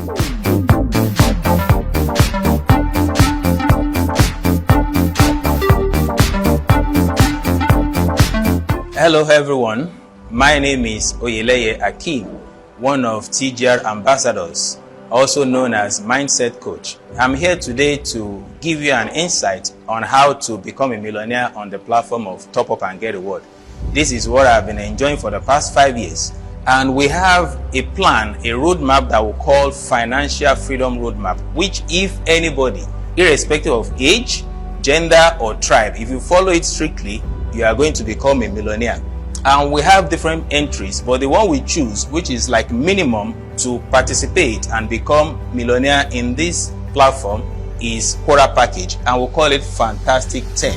Hello everyone, my name is Oyeleye Akeem, one of TGR ambassadors, also known as Mindset Coach. I'm here today to give you an insight on how to become a millionaire on the platform of Top Up and Get Reward. This is what I've been enjoying for the past 5 years. And we have a plan, a roadmap that we call Financial Freedom Roadmap, which if anybody, irrespective of age, gender or tribe, if you follow it strictly, you are going to become a millionaire. And we have different entries, but the one we choose, which is like minimum to participate and become millionaire in this platform, is quarter package, and we'll call it Fantastic 10.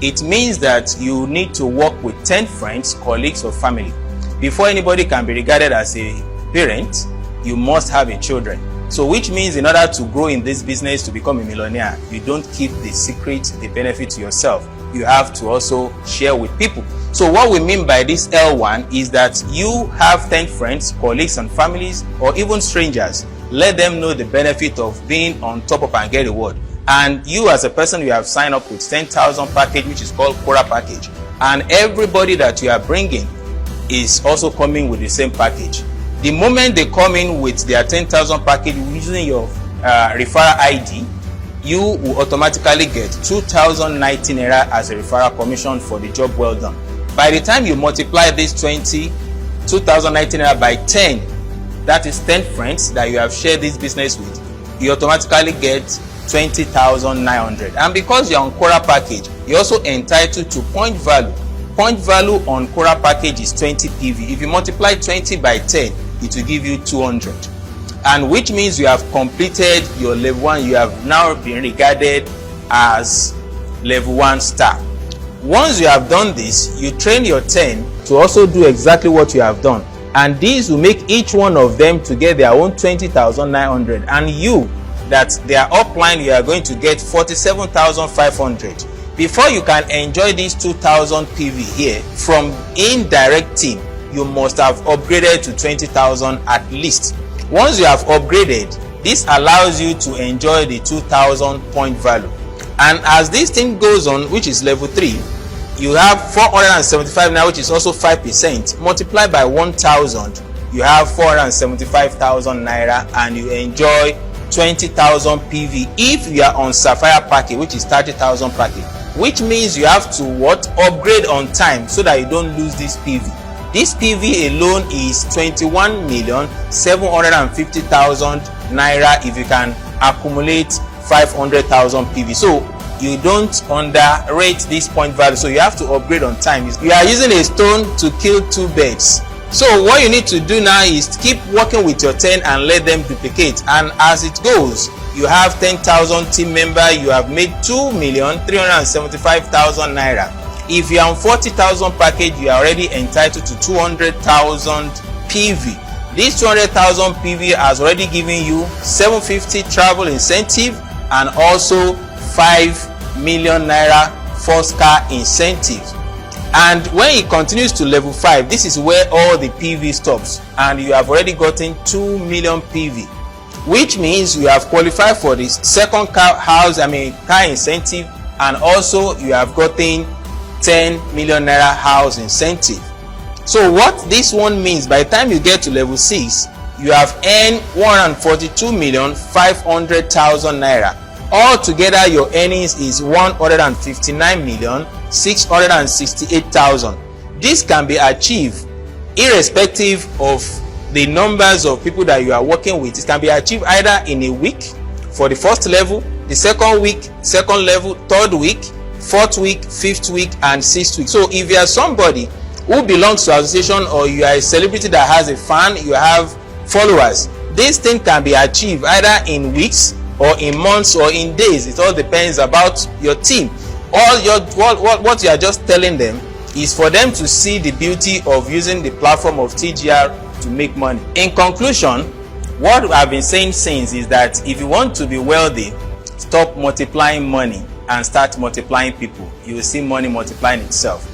It means that you need to work with 10 friends, colleagues or family. Before anybody can be regarded as a parent, you must have a children. So which means in order to grow in this business to become a millionaire, you don't keep the secret, the benefit to yourself. You have to also share with people. So what we mean by this L1 is that you have 10 friends, colleagues and families, or even strangers. Let them know the benefit of being on Top Up and Get Reward. And you as a person, you have signed up with 10,000 package, which is called quarter package. And everybody that you are bringing is also coming with the same package. The moment they come in with their 10,000 package using your referral ID, you will automatically get 2,090 Naira as a referral commission for the job well done. By the time you multiply this 2,090 Naira by 10, that is 10 friends that you have shared this business with, you automatically get 20,900. And because you're on quarter package, you're also entitled to point value. Point value on quarter package is 20 PV. If you multiply 20 by 10, it will give you 200. And which means you have completed your level 1. You have now been regarded as level 1 star. Once you have done this, you train your 10 to also do exactly what you have done. And these will make each one of them to get their own 20,900. And you, that their upline, you are going to get 47,500. Before you can enjoy these 2,000 PV here from indirect team, you must have upgraded to 20,000 at least. Once you have upgraded, this allows you to enjoy the 2,000 point value. And as this thing goes on, which is level 3, you have 475 now, which is also 5%. Multiplied by 1,000, you have 475,000 Naira, and you enjoy 20,000 PV if you are on Sapphire package, which is 30,000 package. Which means you have to upgrade on time so that you don't lose this PV. This PV alone is 21,750,000 Naira if you can accumulate 500,000 PV. So you don't underrate this point value. So you have to upgrade on time. You are using a stone to kill 2 birds. So what you need to do now is keep working with your 10 and let them duplicate. And as it goes, you have 10,000 team member. You have made 2,375,000 Naira. If you are on 40,000 package, you are already entitled to 200,000 PV. This 200,000 PV has already given you 750 travel incentive and also 5 million Naira first car incentive. And when it continues to level 5, this is where all the PV stops, and you have already gotten 2 million PV, which means you have qualified for this second car incentive, and also you have gotten 10 million Naira house incentive. So what this one means, by the time you get to level 6, you have earned 142,500,000 Naira. Altogether, your earnings is 159,668,000. This can be achieved irrespective of the numbers of people that you are working with. It can be achieved either in a week for the first level, the second week, second level, third week, fourth week, fifth week, and sixth week. So if you are somebody who belongs to an association, or you are a celebrity that has a fan, you have followers, this thing can be achieved either in weeks or in months or in days. It all depends about your team. What you are just telling them is for them to see the beauty of using the platform of TGR to make money. In conclusion, what I've been saying since is that if you want to be wealthy, stop multiplying money and start multiplying people. You will see money multiplying itself.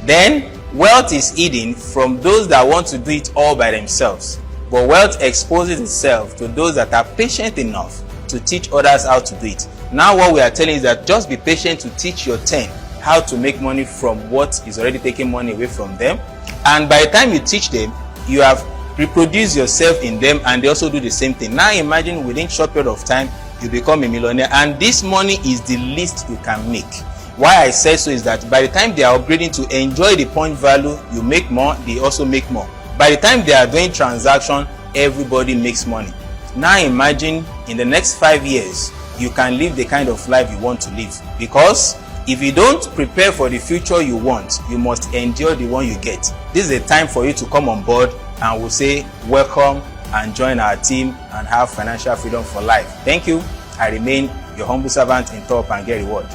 Then wealth is hidden from those that want to do it all by themselves. but wealth exposes itself to those that are patient enough to teach others how to do it. Now what we are telling is that just be patient to teach your 10 how to make money from what is already taking money away from them. And by the time you teach them, you have reproduced yourself in them, and they also do the same thing. Now imagine within a short period of time, you become a millionaire, and this money is the least you can make. Why I say so is that by the time they are upgrading to enjoy the point value, you make more, they also make more. By the time they are doing transaction, everybody makes money. Now imagine in the next 5 years, you can live the kind of life you want to live. Because if you don't prepare for the future you want, you must endure the one you get. This is a time for you to come on board, and we'll say welcome and join our team and have financial freedom for life. Thank you. I remain your humble servant in top and get reward.